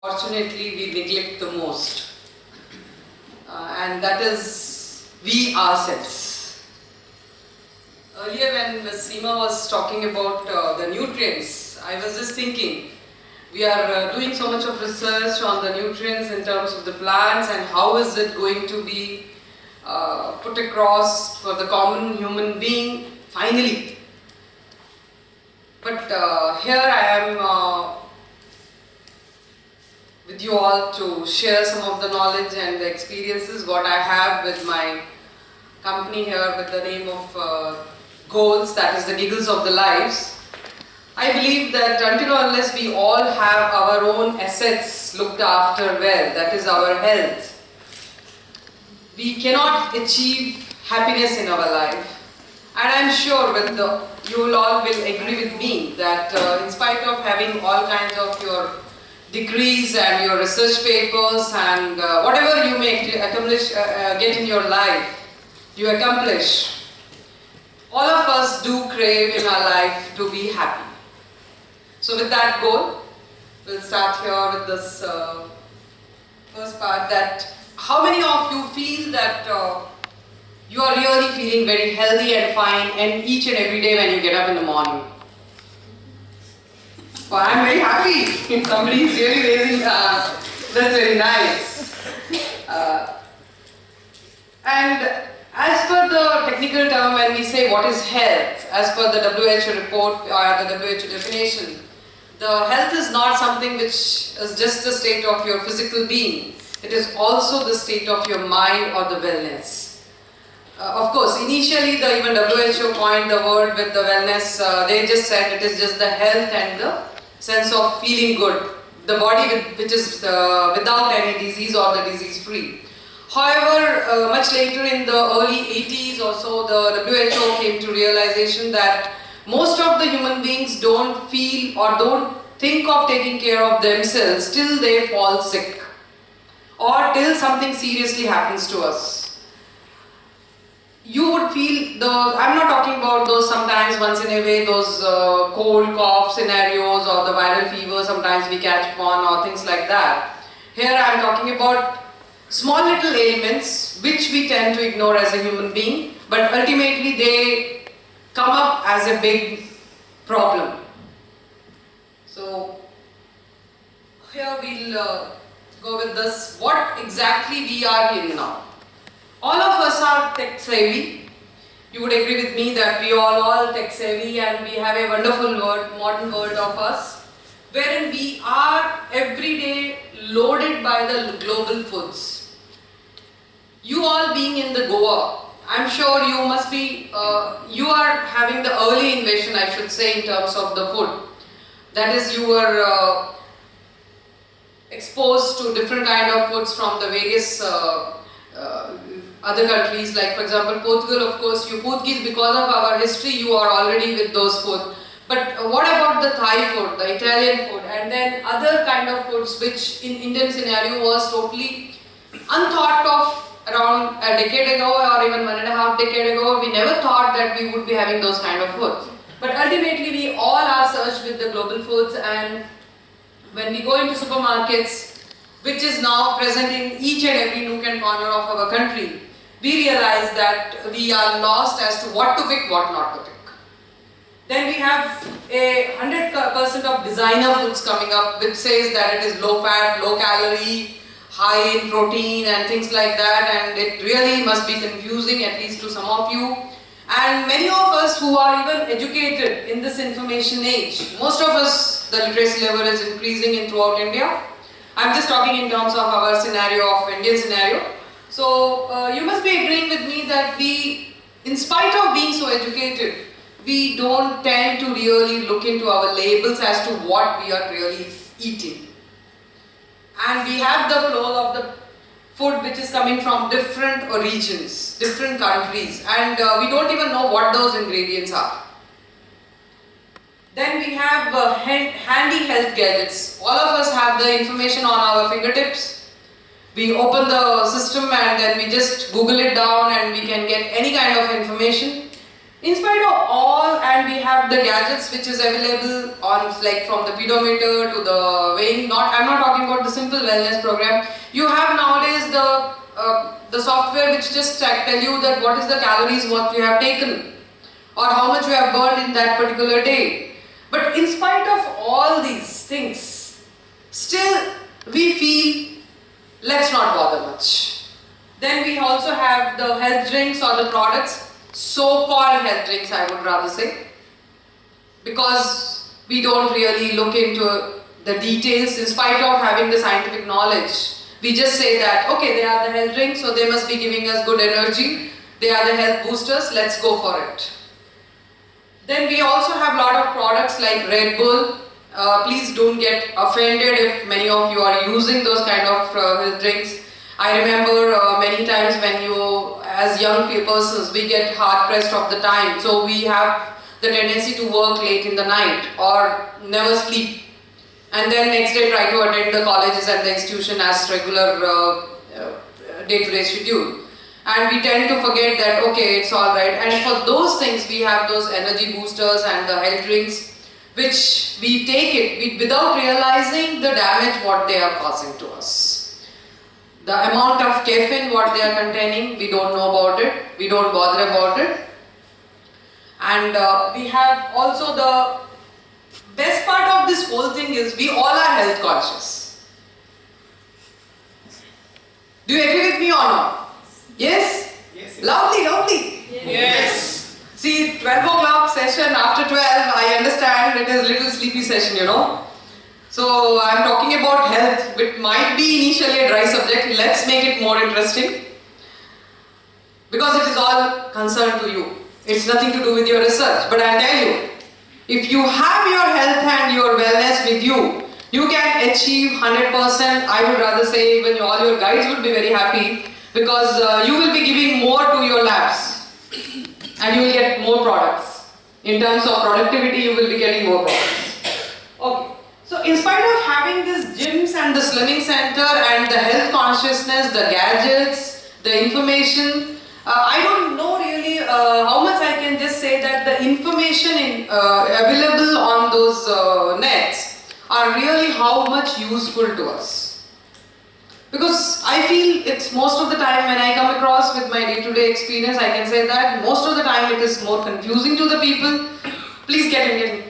Fortunately, we neglect the most, and that is we ourselves. Earlier, when Ms. Seema was talking about the nutrients, I was just thinking we are doing so much of research on the nutrients in terms of the plants and how is it going to be put across for the common human being finally. But here I am with you all to share some of the knowledge and the experiences what I have with my company here with the name of Goals, that is the Giggles of the Lives. I believe that until or unless we all have our own assets looked after well, that is our health, we cannot achieve happiness in our life. And I'm sure you all will agree with me that in spite of having all kinds of your degrees and your research papers and whatever you may accomplish, get in your life, you accomplish. All of us do crave in our life to be happy. So with that goal, we'll start here with this first part, that how many of you feel that you are really feeling very healthy and fine and each and every day when you get up in the morning? Well, I'm very happy. Somebody is really raising, that's very nice. And as per the technical term, when we say what is health, as per the WHO report or the WHO definition, the health is not something which is just the state of your physical being. It is also the state of your mind or the wellness. Of course, initially even WHO coined the word with the wellness, they just said it is just the health and the sense of feeling good, the body which is without any disease or the disease free. However, much later in the early 80s or so, the WHO came to realization that most of the human beings don't feel or don't think of taking care of themselves till they fall sick or till something seriously happens to us. You would feel I'm not talking about those sometimes once in a way, those cold cough scenarios or the viral fever sometimes we catch upon or things like that. Here I am talking about small little ailments which we tend to ignore as a human being, but ultimately they come up as a big problem. So here we'll go with this, what exactly we are in now. All of us are tech savvy. You would agree with me that we are all tech savvy and we have a wonderful modern world of us, wherein we are every day loaded by the global foods. You all being in the Goa, I'm sure you must be, you are having the early invasion, I should say, in terms of the food. That is, you were exposed to different kind of foods from the various other countries, like for example Portugal. Of course, you Portuguese, because of our history, you are already with those food. But what about the Thai food, the Italian food, and then other kind of foods which in Indian scenario was totally unthought of around a decade ago or even 1.5 decade ago. We never thought that we would be having those kind of foods. But ultimately we all are searched with the global foods, and when we go into supermarkets, which is now present in each and every nook and corner of our country, we realize that we are lost as to what to pick, what not to pick. Then we have 100% of designer foods coming up, which says that it is low fat, low calorie, high in protein and things like that, and it really must be confusing, at least to some of you. And many of us who are even educated in this information age, most of us, the literacy level is increasing in throughout India. I'm just talking in terms of our scenario, of Indian scenario. So you must be agreeing with me that we, in spite of being so educated, we don't tend to really look into our labels as to what we are really eating. And we have the flow of the food which is coming from different regions, different countries, and we don't even know what those ingredients are. Then we have handy health gadgets. All of us have the information on our fingertips. We open the system and then we just Google it down and we can get any kind of information. In spite of all, and we have the gadgets which is available on, like from the pedometer to the weighing. I'm not talking about the simple wellness program. You have nowadays the software which just tell you that what is the calories what you have taken, or how much you have burned in that particular day. But in spite of all these things, still we feel let's not bother much. Then we also have the health drinks or the products. So-called health drinks, I would rather say, because we don't really look into the details in spite of having the scientific knowledge. We just say that, okay, they are the health drinks, so they must be giving us good energy. They are the health boosters, let's go for it. Then we also have a lot of products like Red Bull. Please don't get offended if many of you are using those kind of health drinks. I remember many times when as young persons, we get hard pressed of the time. So we have the tendency to work late in the night or never sleep. And then next day try to attend the colleges and the institution as regular day-to-day schedule. And we tend to forget that, okay, it's alright. And for those things, we have those energy boosters and the health drinks, which we take it without realizing the damage what they are causing to us. The amount of caffeine what they are containing, we don't know about it, we don't bother about it. And we have also the best part of this whole thing is we all are health conscious. Do you agree with me or not? Yes? Yes. Loudly, loudly. Yes. See, 12 o'clock session, after 12, I understand it is a little sleepy session, you know. So I'm talking about health, which might be initially a dry subject. Let's make it more interesting, because it is all concerned to you. It's nothing to do with your research. But I'll tell you, if you have your health and your wellness with you, you can achieve 100%. I would rather say even all your guides would be very happy, because you will be giving more to your labs and you will get more products. In terms of productivity, you will be getting more products. Okay. So in spite of having these gyms and the slimming center and the health consciousness, the gadgets, the information, I don't know really how much I can just say that the information available on those nets are really how much useful to us. Because I feel it's most of the time when I come across with my day-to-day experience, I can say that most of the time it is more confusing to the people. Please get in.